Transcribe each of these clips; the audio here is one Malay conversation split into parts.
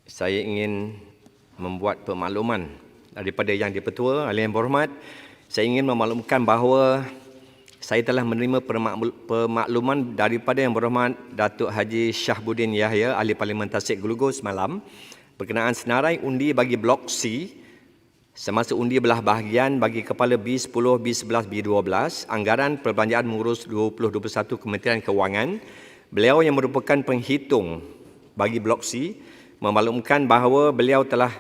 saya ingin membuat pemakluman daripada Yang di-Pertua, Ahli Yang Berhormat. Saya ingin memaklumkan bahawa saya telah menerima pemakluman daripada Yang Berhormat Datuk Haji Shahbuddin Yahya, Ahli Parlimen Tasik Gelugor semalam berkenaan senarai undi bagi Blok C semasa undi belah bahagian bagi Kepala B10, B11, B12, Anggaran Perbelanjaan Mengurus 2021 Kementerian Kewangan. Beliau yang merupakan penghitung bagi Blok C memaklumkan bahawa beliau telah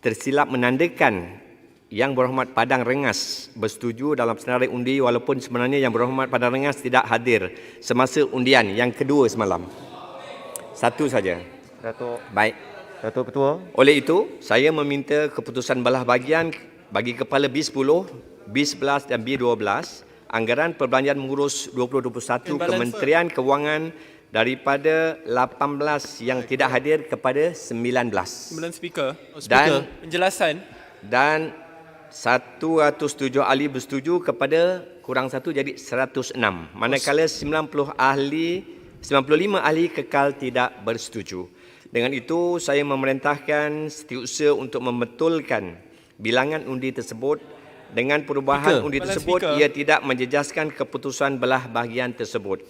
tersilap menandakan Yang Berhormat Padang Rengas bersetuju dalam senarai undi walaupun sebenarnya Yang Berhormat Padang Rengas tidak hadir semasa undian yang kedua semalam. Satu saja. Datuk. Baik. Datuk Ketua. Oleh itu, saya meminta keputusan belah bahagian bagi Kepala B10, B11 dan B12, Anggaran Perbelanjaan Mengurus 2021 Kementerian Kewangan daripada 18 yang tidak hadir kepada 19. 9 speaker. Dan Penjelasan. dan 107 ahli bersetuju kepada kurang satu jadi 106. Manakala 95 ahli kekal tidak bersetuju. Dengan itu, saya memerintahkan setiausaha untuk membetulkan bilangan undi tersebut. Dengan perubahan undi tersebut, ia tidak menjejaskan keputusan belah bahagian tersebut.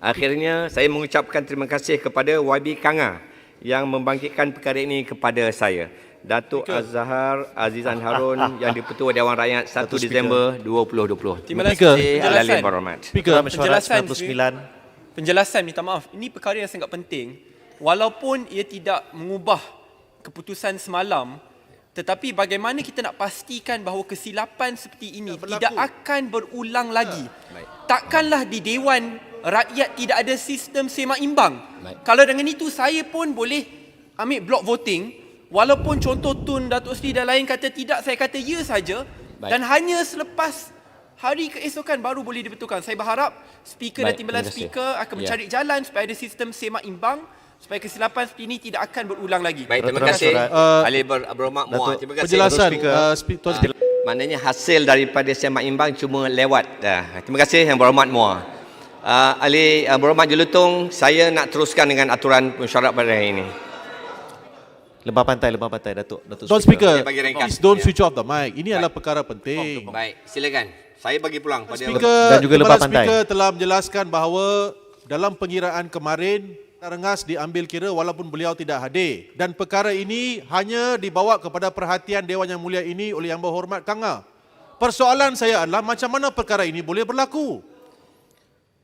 Akhirnya, saya mengucapkan terima kasih kepada YB Kanga yang membangkitkan perkara ini kepada saya. Datuk Azhar Azizan Harun yang di-Pertua Dewan Rakyat 1 Disember 2020. Terima kasih. Ahli Yang Berhormat. Penjelasan, minta maaf. Ini perkara yang sangat penting. Walaupun ia tidak mengubah keputusan semalam, tetapi bagaimana kita nak pastikan bahawa kesilapan seperti ini tidak akan berulang lagi. Takkanlah di Dewan Rakyat tidak ada sistem semak imbang. Kalau dengan itu saya pun boleh ambil block voting, walaupun contoh Tun Datuk Seri dan lain kata tidak, saya kata ya saja. Dan hanya selepas hari keesokan baru boleh dibetulkan. Saya berharap speaker dan timbalan speaker akan mencari jalan supaya ada sistem semak imbang, supaya kesilapan seperti ini tidak akan berulang lagi. Baik, terima kasih Ahli Berhormat Muar. Terima kasih. Penjelasan Maknanya hasil daripada semak imbang cuma lewat. Terima kasih Yang Berhormat Muar. Ahli Berhormat Jelutong, saya nak teruskan dengan aturan mesyuarat pada hari ini. Lebah pantai Datuk. Don't speaker, Saya bagi ringkas. please don't switch off the mic. Ini adalah perkara penting. Baik, silakan. Saya bagi pulang pada Speaker, Dan juga lebah Kepala pantai. Speaker telah menjelaskan bahawa dalam pengiraan kemarin, Rengas diambil kira walaupun beliau tidak hadir. Dan perkara ini hanya dibawa kepada perhatian Dewan Yang Mulia ini oleh Yang Berhormat Kanga. Persoalan saya adalah macam mana perkara ini boleh berlaku?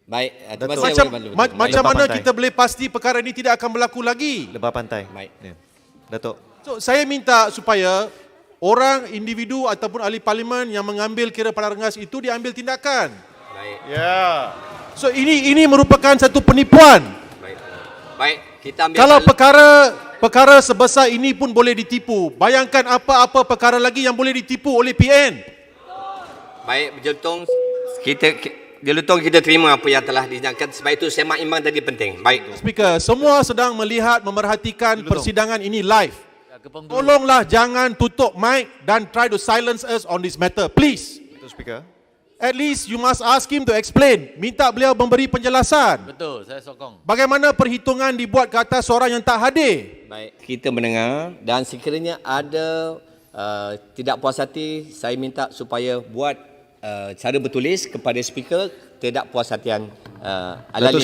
Baik, terima kasih. Macam mana kita boleh pasti perkara ini tidak akan berlaku lagi? Lebah pantai. Baik. Ya. Datuk. So, saya minta supaya orang, individu ataupun ahli parlimen yang mengambil kira Padang Rengas itu diambil tindakan. Baik. Ya. So ini merupakan satu penipuan. Baik, kita ambil Kalau perkara sebesar ini pun boleh ditipu, bayangkan apa-apa perkara lagi yang boleh ditipu oleh PN. Baik, Jelutong kita terima apa yang telah dinyatakan. Sebab itu semak imbang tadi penting. Baik. Speaker, semua sedang melihat, memerhatikan persidangan ini live. Tolonglah jangan tutup mic dan try to silence us on this matter, please. Datuk Speaker. At least you must ask him to explain. Minta beliau memberi penjelasan. Betul, saya sokong. Bagaimana perhitungan dibuat ke atas seorang yang tak hadir? Baik, kita mendengar dan sekiranya ada tidak puas hati, saya minta supaya buat cara bertulis kepada speaker tidak puas hatian ahli.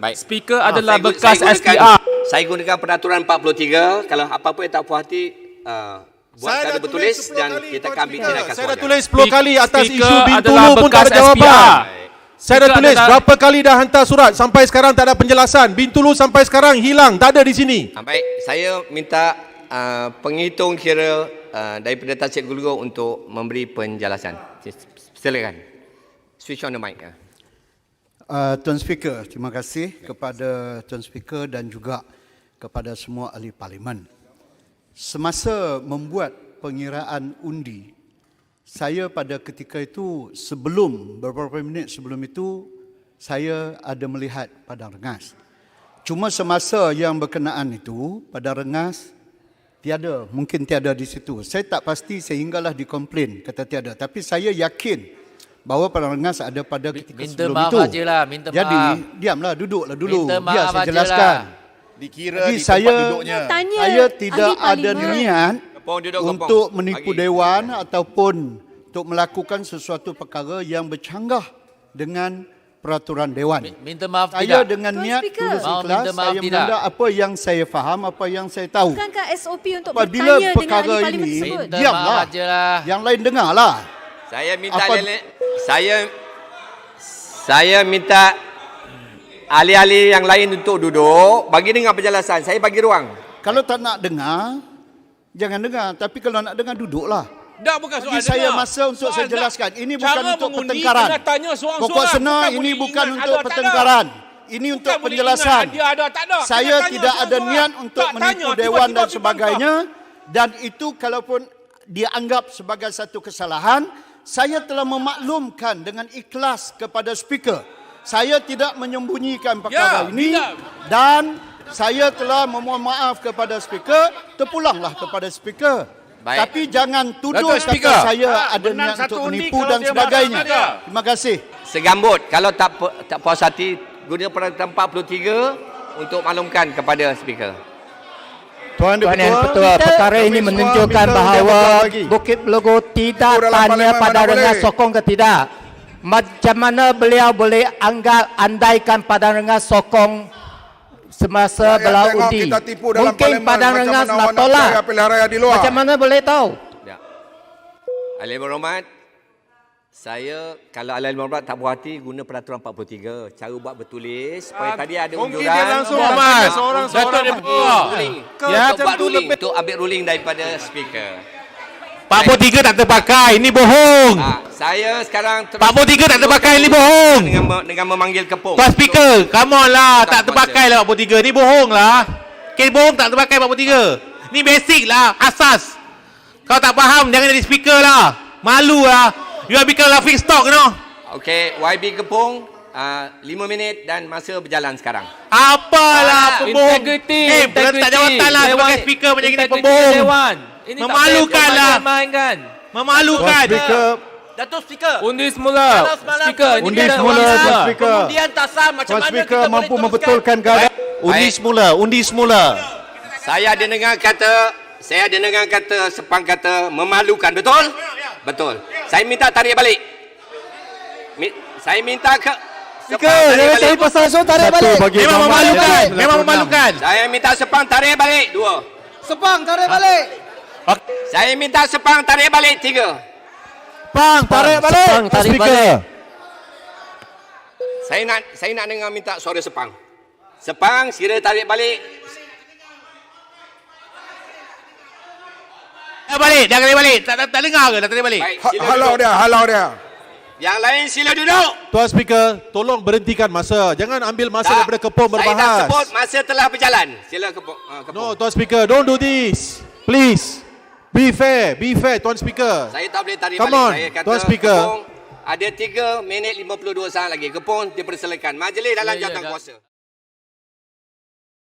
Baik. Speaker adalah Saya bekas gunakan- SPR. Saya gunakan peraturan 43. Kalau apa-apa yang tak puas hati, buat cara bertulis dan kita akan ambil tindakan. Saya dah tulis 10 kali atas Speaker isu Bintulu adalah pun tak bekas ada jawapan. SPR. Saya dah Speaker tulis adalah- berapa kali dah hantar surat sampai sekarang tak ada penjelasan. Bintulu sampai sekarang hilang, tak ada di sini. Baik, saya minta penghitung kira daripada Tasik Gelugor untuk memberi penjelasan. Silakan. Switch on the mic. Tuan Speaker, terima kasih kepada Tuan Speaker dan juga kepada semua ahli parlimen. Semasa membuat pengiraan undi, saya pada ketika itu beberapa minit sebelum itu, saya ada melihat Padang Rengas. Cuma semasa yang berkenaan itu, Padang Rengas mungkin tiada di situ. Saya tak pasti sehinggalah dikomplain kata tiada. Tapi saya yakin bahawa Padang Rengas ada pada ketika Minta sebelum maaf itu. ajalah, minta Jadi, maaf. diamlah, duduklah dulu. Minta Biar maaf saya ajalah. jelaskan. dikira Jadi di tempat duduknya. Tanya saya tidak ahli ada parlimen. niat Kepong duduk, Kepong. untuk menipu Bagi. dewan ataupun untuk melakukan sesuatu perkara yang bercanggah dengan peraturan dewan. Minta maaf Saya tidak. dengan Tuan niat Speaker. tulus Mau ikhlas, minta maaf saya tidak? menanda apa yang saya faham, apa yang saya tahu. Bukankah SOP untuk Apabila bertanya dengan perkara ahli parlimen ini tersebut? Minta diamlah. maaf je lah. Yang lain dengarlah. Saya minta Apa- saya minta ahli-ahli yang lain untuk duduk, bagi dengar penjelasan. Saya bagi ruang. Kalau tak nak dengar, jangan dengar. Tapi kalau nak dengar, duduklah. Tak, bukan soal Bagi saya dengar. masa untuk Soal saya tak. jelaskan. Ini Cara bukan untuk mengundi pertengkaran. kena tanya soalan-soalan. Pokok senar Bukan ini boleh bukan ingat untuk ada, tak pertengkaran. Ini Bukan untuk boleh penjelasan. ingat ada, tak ada. Saya Kena tanya tidak ada soalan-soalan. niat untuk Tak menipu tanya, dewan tiba-tiba dan pergi sebagainya. Dan itu kalaupun dianggap sebagai satu kesalahan, saya telah memaklumkan dengan ikhlas kepada speaker. Saya tidak menyembunyikan perkara Ya, ini tidak. dan saya telah memohon maaf kepada speaker, terpulanglah kepada speaker. Baik. Tapi jangan tuduh Datuk Speaker. kata saya ada menang niat satu untuk undi menipu kalau dan dia sebagainya. marah, ada. Terima kasih. Segambut, kalau tak puas hati, guna peraturan 43 untuk maklumkan kepada speaker. Tuan Yang Ketua, perkara ini menunjukkan bahawa Bukit Melogo tidak tanya pada rengas sokong ke tidak. Macam mana beliau boleh andaikan Padang Rengas sokong semasa belau undi? Mungkin Padang Rengas nak tolak. Macam mana boleh tahu? Ya. Ahli berhormat, saya kalau ahli berhormat tak puas hati, guna peraturan 43. Cara buat bertulis supaya tadi ada mungkin unjuran. dia langsung, Mas. Datuk dia Ruling. Ya, Untuk buat ruling, untuk ambil ruling daripada speaker. 43 tak terpakai, ini bohong. Saya sekarang terus 43 tak terpakai, ini bohong. dengan memanggil Kepong. Tuan Speaker, come on lah, Tak tak terpakai lah 43. Ni bohong lah. Okay, bohong tak terpakai 43. Ni basic lah, asas. Kau tak faham, jangan jadi speaker lah. Malu lah. You have become laughing stock, you know. Okey, YB Kepong, 5 minit dan masa berjalan sekarang. Apalah pembohong. Integriti, tak jawatan lah sebagai speaker macam ni pembohong. Dewan. Ini tak Memalukan boleh lah. main-main. Memalukan. Datuk Speaker. Undi semula. Speaker, ini Undi kita semula, undi Tuan semula. Speaker. Kemudian tak sah macam Tuan mana Speaker kita boleh mampu teruskan? membetulkan keadaan. Undi semula, undi semula. Saya ada dengar kata Sepang kata memalukan, betul? Betul. Saya minta tarik balik. Saya minta ke Sepang tarik balik. pasal so tarik balik. Memang memalukan. Memang memalukan. Saya minta Sepang tarik balik. 2. Sepang tarik balik. Saya minta Sepang tarik balik. 3. Pang tarik balik. Sepang tarik balik. Saya nak dengar minta suara Sepang. Sepang sila tarik balik. Balik, dah tarik balik. Tak dengar ke? Tak tarik balik. Baik, sila duduk. halau dia. Yang lain sila duduk. Tuan Speaker, tolong berhentikan masa. Jangan ambil masa daripada Kepong Saya dah berbahas. sebut masa telah berjalan. Sila Kepong. No, Tuan Speaker, don't do this. Please. Be fair, Tuan Speaker. Saya tak boleh tarik Come balik. on, Saya kata Tuan Speaker. Kepong ada 3 minit 52 saat lagi. Kepong dipersilakan. Majlis dalam jawatan kuasa.